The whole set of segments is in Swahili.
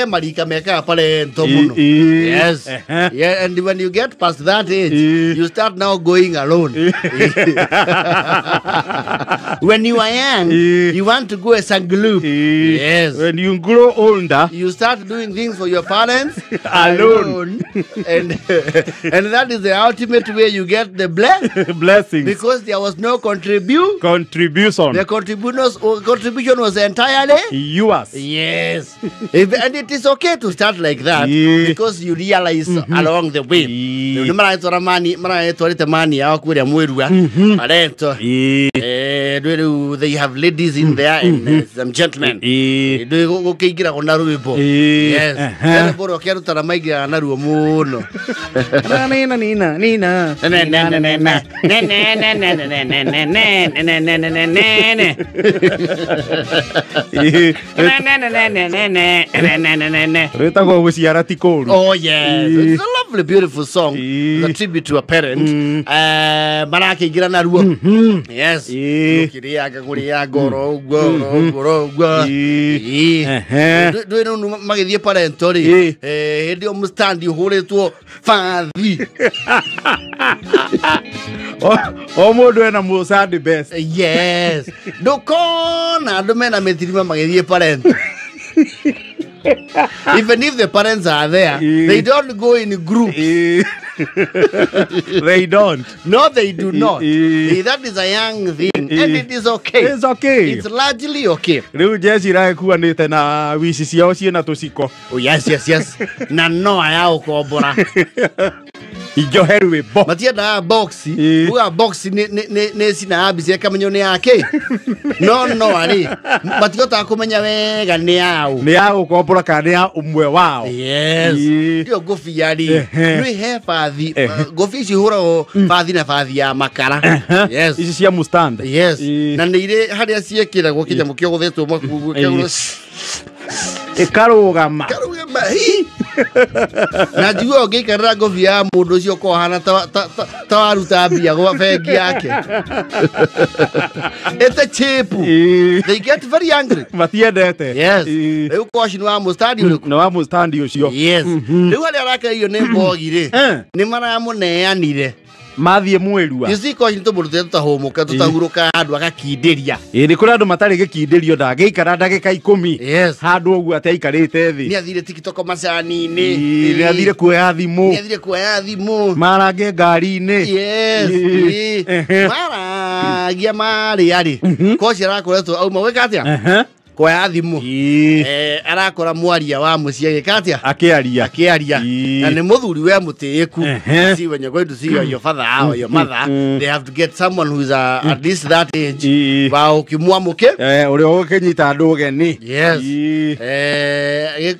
marika meka parento muno. Yes. Yeah, and when you get past that age, you start now going alone. When you are young, you want to go as a group. Yes. When you grow older, you start doing things for your parents alone. And that is the ultimate way you get the blessings. Because there was no contribution. The contribution was entirely yours. Yes. And it is okay to start like that because you realize along the way. They have ladies in there and some gentlemen. Yes. Oh yes, it's a lovely, beautiful song. It's a tribute to a parent. Yes. Yes. Even if the parents are there, they don't go in groups. They don't. No, they do not. That is a young thing, and it is okay. It's okay. It's largely okay. Oh, yes. Na no ayao kobora. Matia boxi. Uga boxi ne sina abise kamanyone yake. No ali. Matio ta kumenya wega ne yao. Ne yao kobora kane ya umwe wao. Yes. Dio gofi yali. We have fathi. Gofi shihura o fathi na fathi ya makara. Yes. Isi cia mustanda. Yes. Na nire haria ciekira gukija mukio guthetwo makugu keguro. Karugama. Na jiwa ogikarira gofi ya mundu cio ko hana ta waruta mbia gwa bengi yake. It's a cheap. They get very angry. Matiendete. Yes. Riu koshi no amustandi uriku. No amustandi ucio. Yes. Riu ali arakario ne mbogire. Ni maramuneanire. Mathie mwirua. You see koshi ntumurute tutahomuka tutahuruka handu agakindiria. Ni kuri andu matari gikindirio ndageikara ndagika 10. Yes. Handu ogu ateikarite thi. Ni athire TikTok macani-ini. Ni athire kuoya thimu. Ni athire kuoya thimu. Marange ngari-ini. Yes. Maragia mari ari. Koshi arakoretwo auma weka atia? Kwa thimu. Arakora mwaria wa mucia gikatia akiaria na ni muthuri we mutiiku. See, when you're going to see your father or your mother, they have to get someone who is at least that age. Ba ukimwamuke uri okenyita andu ugeni. Yes.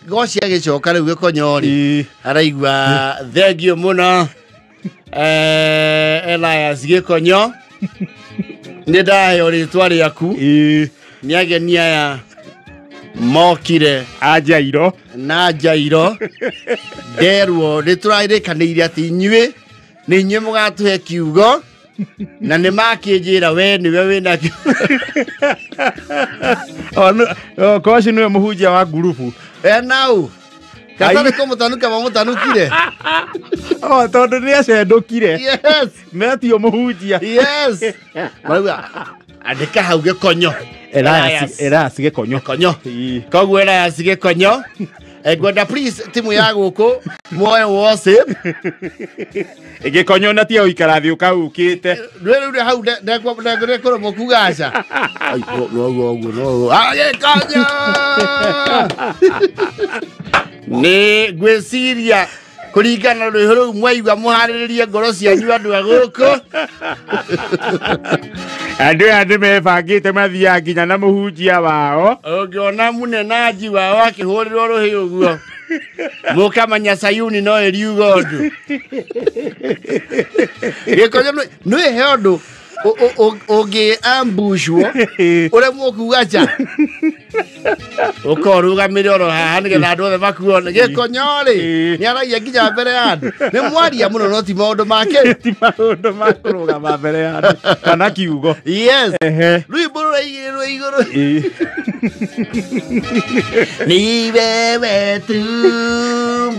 Goci agicoka riu gikonyori araigua thengio muno Elias Gikonyo ni ndayo ritwa riaku ni agenia ya mokire ajairo na jairo derwo niturairikanire ati inyue ni inyue mugatuhe kiugo na ni makinjira we ni we wina koshi niwe muhunjia wa gurupu nau katare ko mutanukire tondu ni acendukire. Yes. Metio muhunjia. Yes. Marauga andika hau Gikonyo. Elias Gikonyo. Koguo Elias Gikonyo. Gwenda please timu ya guku moyo worship. Gikonyo na tia uikara thi ukaukite. Rwere hau ndakwa koro mukugaca. Ai no. Gikonyo. Ni gwiciria kuringana rwihuru mwaigwa muhariririe ngoro cianyu andu aguku. Andu mebangite mathia nginya na muhunjia wao. Ungiona munenaji wao akihurirwo ruhi uguo. Mukamanya Sayuni no eriuga undu. Gikonyo no eheondo oge ambushwo ure mukugacha ukoruga miroro haha nigetha andu othe makuone. Gikonyori ni aragia nginya mbere ya andu ni mwaria muno no ti maundu make ti maundu makurugama mbere ya andu kana kiugo. Yes. Rwimbo ruraigirwo iguru Ni wewe tu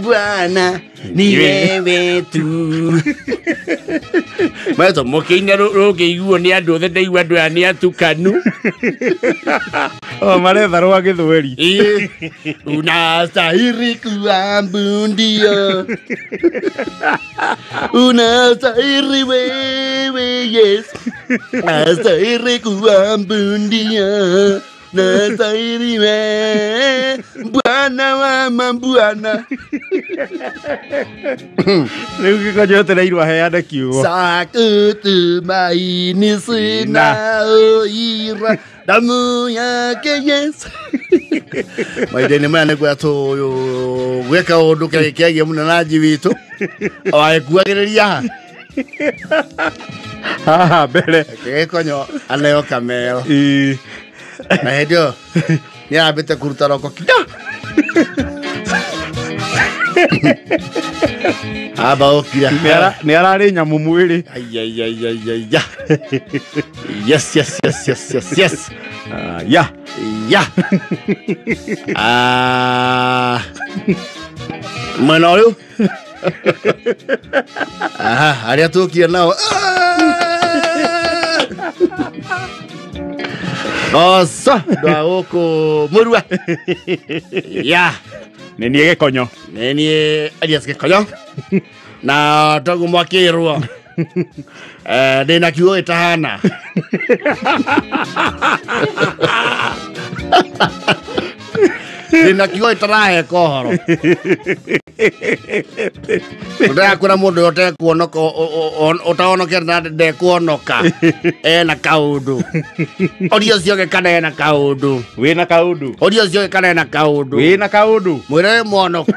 Bwana, ni wewe tu. Mato mokinya roge yuo ni andu othe ndaiwa andu ani atukanu. Maretha rwa githweri. Unastahili kuabudiwa. Unastahili wewe Yesu. Unastahili kuabudiwa. Unastahili wewe Bwana wa mabwana. Riu gikojote na irwa heane kiugo. Sakutumaini sina oira damu yake Yesu. Maideni mwana kwa to weka undu kiagia munanaji witu awaikuagiriria Haha mbere kekonyo anayo kameo na hedio ni abete kuruta roko kido aba okira ni arari nyamu mwiri. Ay yes Ya mwana uyu aria tukia nao oso dwa uko murua ya nenie gikonyo nenie alias gikonyo na togu mwakirwo ndina kiugo itahana ndina kiugo itarahe kohoro ndakura mundu yote kuonoka utaonoka na ndekuonoka ena kaundu orio cio gekana ena kaundu wina kaundu orio cio gekana ena kaundu wina kaundu mwire mwonoku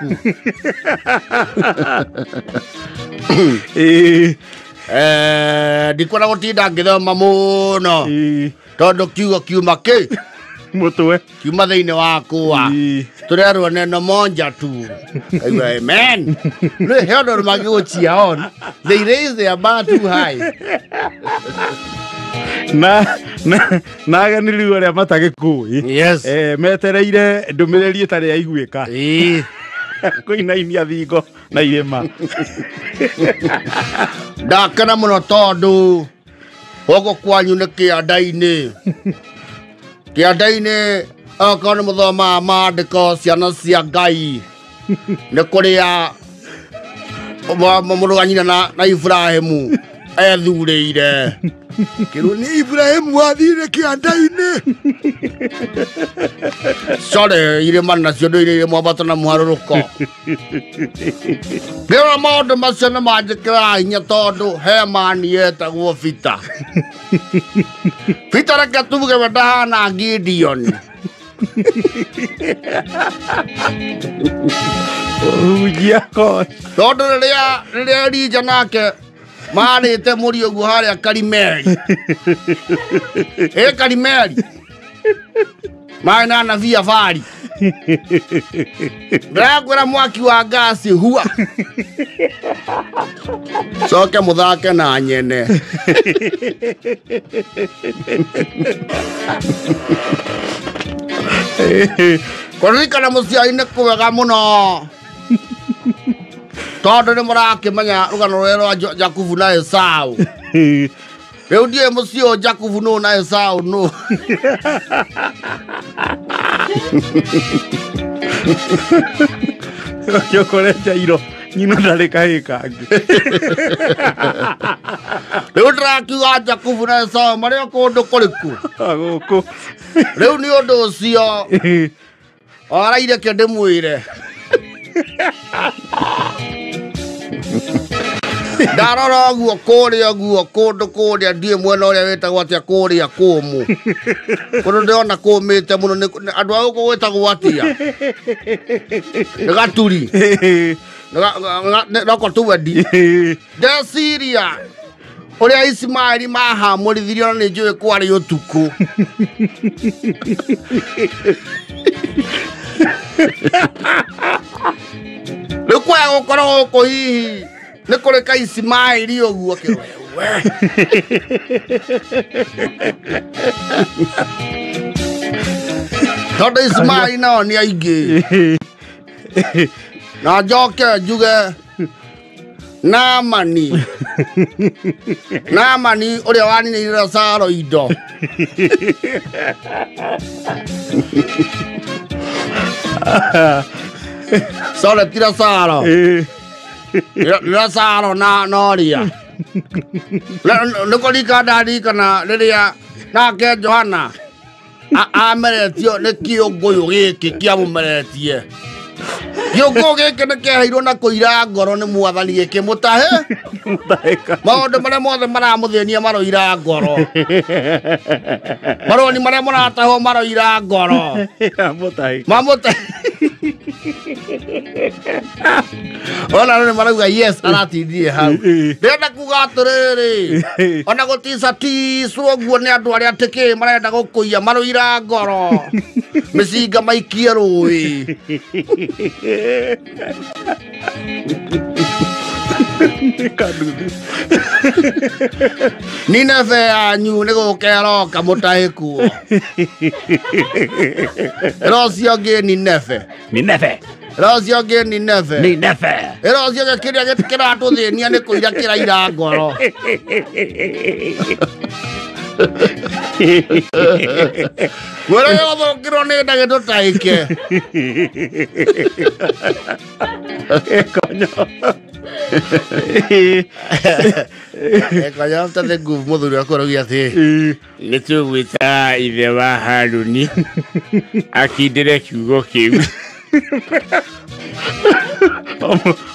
ndikwana gutinda ngithoma muno tondu kiugo kiuma ki mutwe kiuma thiini wakwa turerwo neno monja tu. Amen. No heard magiochia on. They raise their bar too high. na aganiriru aria matagikui. Yes. Metereire ndumiriri itari ya iguika. Kuinainia thingo na irima. Ndakena muno tondu gogo kwanyu ni kianda-ini. Kianda-ini akona muthoma maandiko ciana cia Ngai ni kuria muruganyina na Ibrahimu ethurire kiru ni Ibrahimu wathire kianda-ini sore ire manna cio ndoire mwambato na muharuruko ngira maundu macio ni manjikira hinya tondu he mani yetagwo Peter Peter reke tuvuge we ndahana Gideon Ujako tondu riria Elija nake marite muri uguo haria Karimeli Karimeli maina na via vari ndagura mwaki wa gasi hua soke muthake na nyene Korikana musiaine kuwega muno tondu ni murakimenya rugano rwero Jakubu na Esau riu ndie mucio Jakubu no na Esau no yokore jairo nyino ndari kahikanga riu ndirakiuga Jakubu na Esau maria kundu kuriku guku riu ni undu ucio araire ke ndimwire ndarora guo kundu kuria ndie mwena uria wetagwo atia kuria kumu kundu ndiona kumite muno andu a guku gwetagwo atia gaturi noko tuwendi ndeciria uria Ismaili mahamurithirio ni njui kwari utuku Nikwega gukorwo guku hihi ni kuri ka Ismaili uguo kiwewe Tondu Ismail nao ni aingi. Na njoke njuge Namani uria waninire Saro indo. Sore tira Saro. Tira Saro na noria. Nukolika ndari kana riria nake Johana ameretio ni kiongoyo giki kiamumeretie. Yoko geke na kehairwo na kuira ngoro ni mwathani gike mutahe maundu maria mothe maramuthenia maroira ngoro maroni maria marataho maroira ngoro mamutahe ona ni marauga yes aratindie hau ndenda kuga atiriri ona gutisa tiswo guo ni andu aria tiki marenda gukuia maroira ngoro micinga maikie rui Nineve anyu ni gukeroka mutahiku Rocio ge Nineve Rocio ge Nineve Rocio ge kiria getikira tuthenia ni kuira kiraira ngoro Wera yo ngiro ni ndage tutaike Konyo tate nguvu muthuri akorogia ati ni tugwita ithe wa Haruni akindire kiugo kiu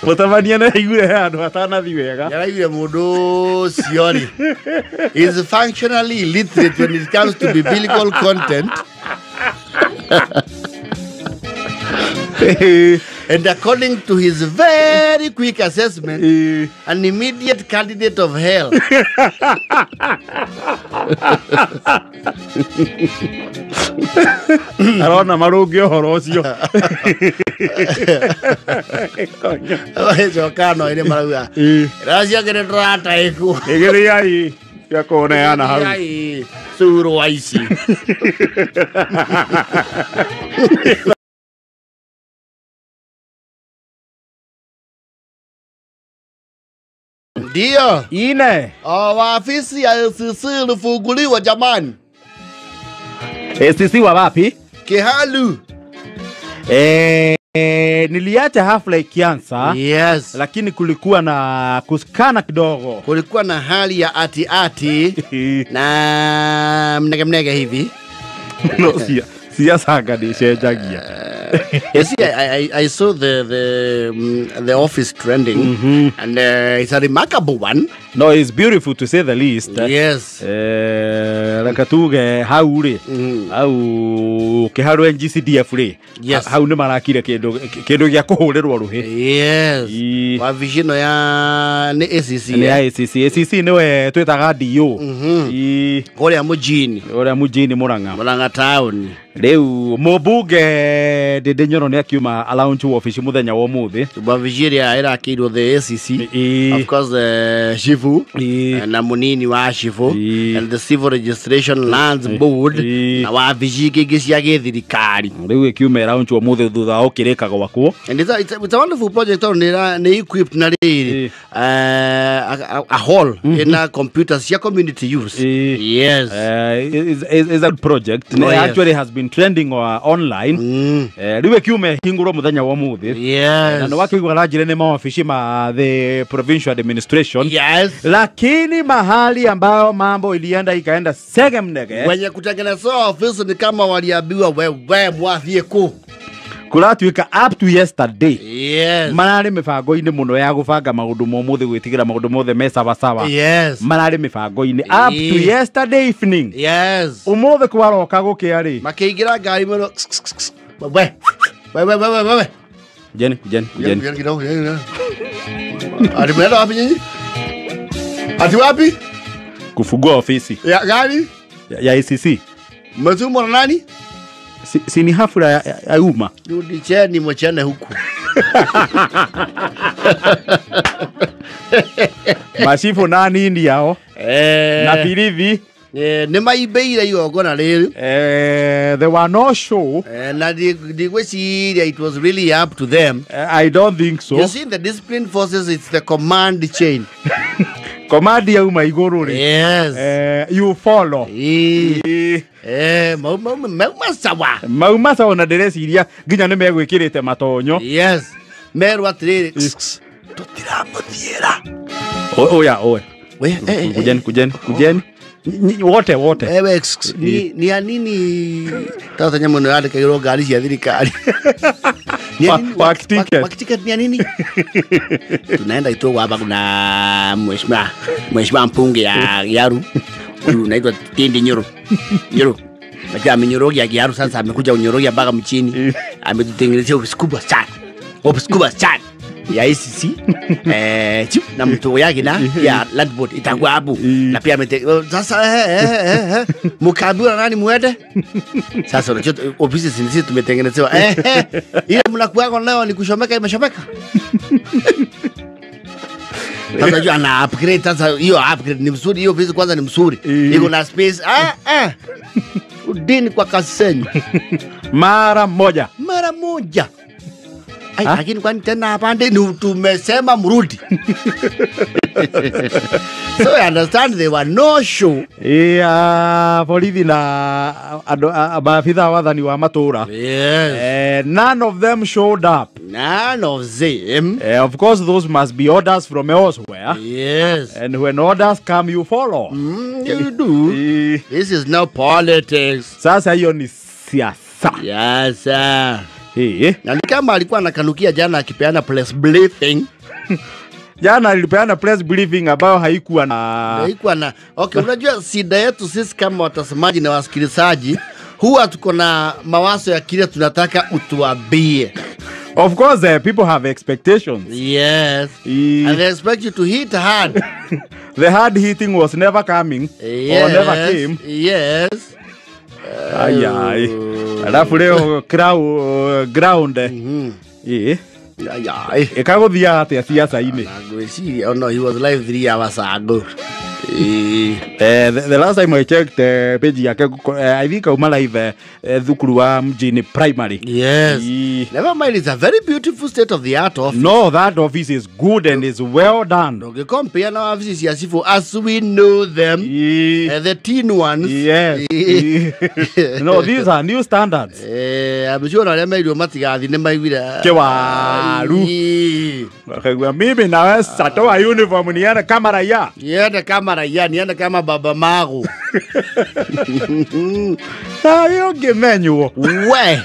Mutabania na igure handu atanathi wega yaraigire mundu ciori is functionally illiterate when it comes to biblical content. And according to his very quick assessment, an immediate candidate of hell. Arona marungi horo ucio. Eso kano ine marauga. Racia gere drata eku. Egere ai ya kone ana hau. Ai suru aisi. Ndio. Ine. Waafisi ya LCC ilifunguliwa jamani. LCC wa wapi? Kihalu. Niliacha hafla ikianza. Yes. Lakini kulikuwa na kuskana kidogo. Kulikuwa na hali ya ati na mnege hivi. No, siya sanga ni shejagia. Yes, I saw the office trending, and it's a remarkable one. No, it's beautiful to say the least. Yes. Rakatuge haure. Au kiharu NGCDF re. Yes. Hau ni marakire kindu gya kuhurirwo ruhi. Yes. Wa vision ya ni ACC. Ni ACC niwe twitaga DO. Oria mujini Murang'a town. Riu mubunge Ndindinyoro ni akiuma allowance office muthenya wa muthi. Bavigiria era kido the ACC. Of course Shivu na munini wa Shivu and the Civil Registration Lands Board na wa vigigi gisia githirikari. Riu akiuma allowance wa muthi thutha okireka gwakwo. And it's a wonderful project on ni equipped na a hall in a computer sia community use. Yes. Is a project. No, actually has been trending online. Riwe kiume hinguro muthenya wa muthi. Yes. Na no wakigwa rajire ni maofici ma the provincial administration. Yes. Lakini mahali ambao mambo ilienda ikaenda segemnege. Wenye kutengeneza office ni kama waliambiwa wewe mwathie ku. Kuratuika up to yesterday. Yes. Marari mibango-ini muno ya gubanga maundu momuthi gwitigira maundu mothe me sawa. Yes. Marari mibango-ini up to yesterday evening. Yes. Umuthi kwaroka gukiari. Makiingira ngari muno. Wewe. Jeni. Alimenda wapi nyinyi? Ati wapi? Kufungua ofisi. Ya gari? Ya ICC. Mtumwa na nani? Si ni hafla ya umma. Rudi cheni mwachane huku. Mashifu nani ndi yao? Na pilivi. nĩ maimbĩire igongona rĩrĩ. There were no show. Na ndigwĩciria it was really up to them. I don't think so. You see, in the discipline forces, it's the command chain. Command yauma iguru ri. Yes. You follow. Mauma sawa. Mauma sawa na ndĩreciria nginya nĩ megwĩkĩrĩte matonyo. Yes. Merwa atĩrĩrĩ. Tũtiramũthiĩra. Oya. Kujeni. Wote. Ni anini tata nyamo no yale kairo gari cia thirikari. Wakitiket ni anini? Tunaenda itoa hapa kuna mheshimiwa mpunge ya Gĩaru. Huyu naitwa Tindi Nyoro. Lakini amenyorogia Gĩaru sasa amekuja unyorogia mpaka mchini. Ametutengenezea ofisi kubwa sana. Ya ICC na mtu yake na ya land board itakuwa hapo na pia sasa mkabura nani muende sasa unachota ofisi sisi tumetengenezewa ile mnakuwa leo ni kushomeka imeshomeka sasa jua na upgrade sasa hiyo upgrade ni mzuri hiyo ofisi kwanza ni mzuri iko na space udini kwa kasenyo mara moja lakini kwani tena apande ni tumesema mrudi. So I understand there were no show. Polithi na maafitha wathani wa matura. Yes. None of them showed up. None of them. Of course, those must be orders from elsewhere. Yes. And when orders come, you follow. You do. This is no politics. Sasa hiyo ni siasa. Yes, sir. Na kama alikuwa anakanukia jana akipeana press briefing. Jana alipeana press briefing ambayo haikuwa na okay, unajua shida yetu sisi kama watazamaji na wasikilizaji huwa tuko na mawazo ya kile tunataka utuambie. Of course, people have expectations. Yes. And they expect you to hit hard. The hard hitting was never coming. Yes. Or never came. Yes. Ayai. Alafu leo ground. Ikaguthia atia siasa-ini. Oh no, he was live 3 hours ago. The last time I checked page yake I think uma live thukuru wa mjini primary. Yes. Never mind, it's a very beautiful state of the art office. No, that office is good and is well done. Okay, compare now offices yasifu as we know them. The teen ones. Yes. No, these are new standards. I'm sure na lema idio matigathi ne maigwira. Kewaru. Akagwa mimi na wewe satoa uniform ni yana kama raia. Yana kama raia, ni yana kama baba magu. Tayo gemenyo. We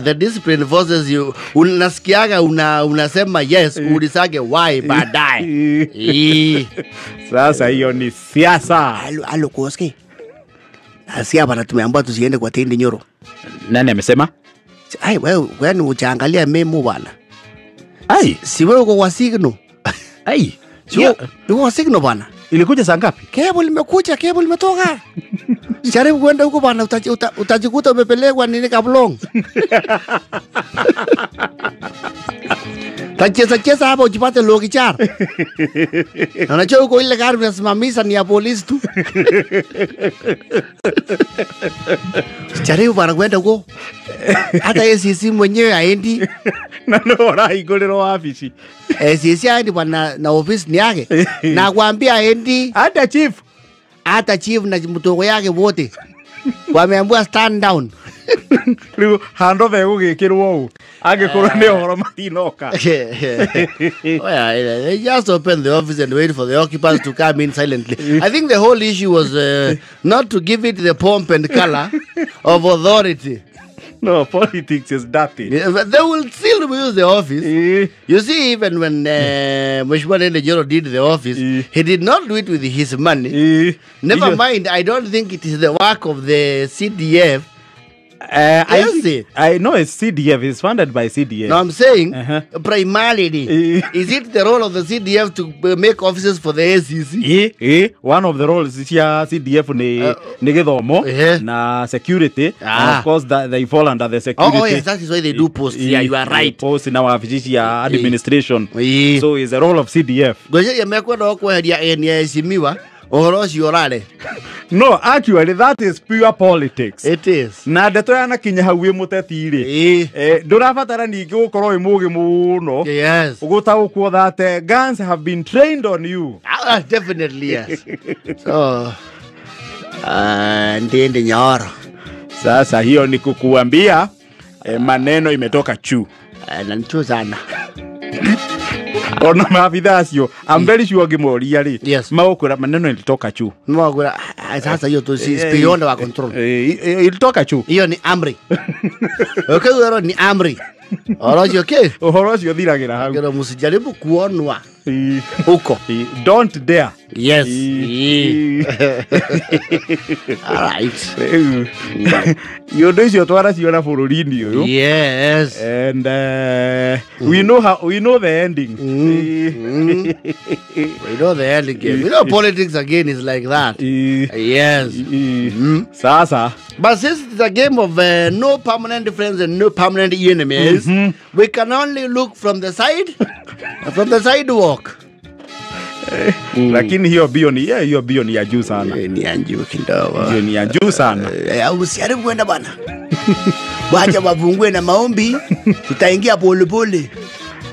the discipline forces you unasikiaga unasema yes ulisage why baadaye. Sasa hiyo ni siasa. Alo Koski. Asia bana tumeambiwa tusiende kwa Tindi Nyoro. Nani amesema? Ai wewe ni uchaangalia memo bwana. Ai, si wewe uko kwa signal. Ai, sio uko kwa signal bwana. Ilikuja saa ngapi? Cable limetoka. Jaribu kwenda huko bwana utajikuta umepelekwa nini Kablong. Tacheza hapo ujipate logi char. Unajua huko ile gari unasimamisha ni ya polisi tu. Jaribu bwana kwenda huko. Hata ACC mwenyewe haendi. Na nora igolero ofisi. ACC haendi bwana na ofisi ni yake. Na kuambia haendi. Hata chief na mtongo yake wote. Wameambiwa stand down. Ligo handover gugikirwo u. Agikora ni horo matinoka. They just opened the office and wait for the occupants to come in silently. I think the whole issue was not to give it the pomp and color of authority. No, politics is dirty. They will still use the office. You see, even when Mheshimiwa Tindi Nyoro did the office, he did not do it with his money. Never mind, I don't think it is the work of the CDF. I know it's CDF. It's funded by CDF. No, I'm saying primarily, is it the role of the CDF to make offices for the ACC? One of the roles is CDF ni githomo na security. And of course, they fall under the security. Oh yes, that is why they do post. Yeah, you are right. Post in our administration. So it's the role of CDF. Goje yamekwenda kwa ya NSMiwa. Orosi orale. No, actually that is pure politics. It is. Na ndeto yana kinya hau muteti ri. Ndurabatara ningi gukorwo wi mugi muno. Yes. Ugutaukwo that guns have been trained on you. Definitely yes. So ndiende nyoro. Sasa hiyo ni kukuambia maneno imetoka chu. Na nitu sana. Ona maafitha acio, I'm very sure ngimuria ri. Yes. Magukura maneno ilitoka chu. Magukura sasa hiyo tu is beyond our control. Ilitoka chu. Hiyo ni amri. Okay, hiyo ni amri. Orosi okay? Orosi othiragira hau. Ngero musijaribu kuonwa. Huko. Don't dare. Yes. All right. You do your twara ciona bururi-ini uyu. Yes. And we know the ending. We know the ending game. You know politics again is like that. Yes. Sasa. But since it's a game of no permanent friends and no permanent enemies, we can only look from the side, from the sidewalk. Lakini hiyo bio ni ya juu sana. Ni ya juu kidogo. Hiyo ni ya juu sana. Usijaribu kwenda bana. Wacha wafungue na maombi, tutaingia pole pole.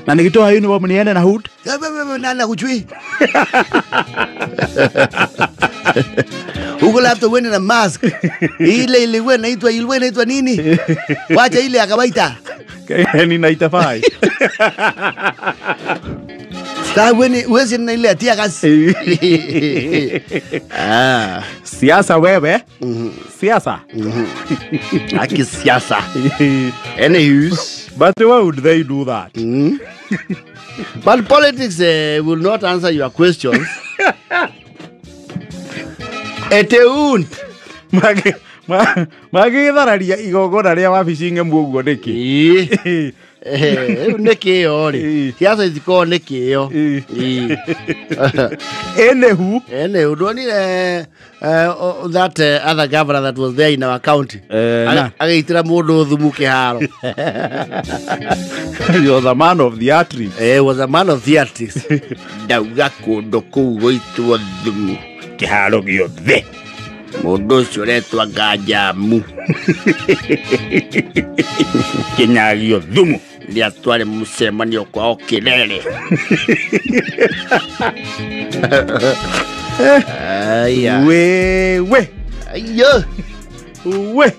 Na nikitoa uniform niende na hood. Nana kuchui. Huko labda uende na mask. Ile ilikuwa inaitwa nini? Wacha ile akabaita. Ni naitafai. Sasa wewe na ile atia kasi. Siasa wewe. Siasa. Aki siasa. Anyways, but why would they do that? But politics will not answer your questions. Eteun. Magithararia igogora ria wabici ngemu uguo niki. Niki ori. Siasa iziko niki yo. Enehu don't that other governor that was there in our county. Agitira mundu thumu kiharo. He was a man of the arteries. Was a man of the arteries. Dauga kundu kuu goitwo thumu kiharo giothe. Mundu ucio retwa Ngajamu. Kinyagio thumu ria tware mucemanio kwao Kirere. We. Ayo. We.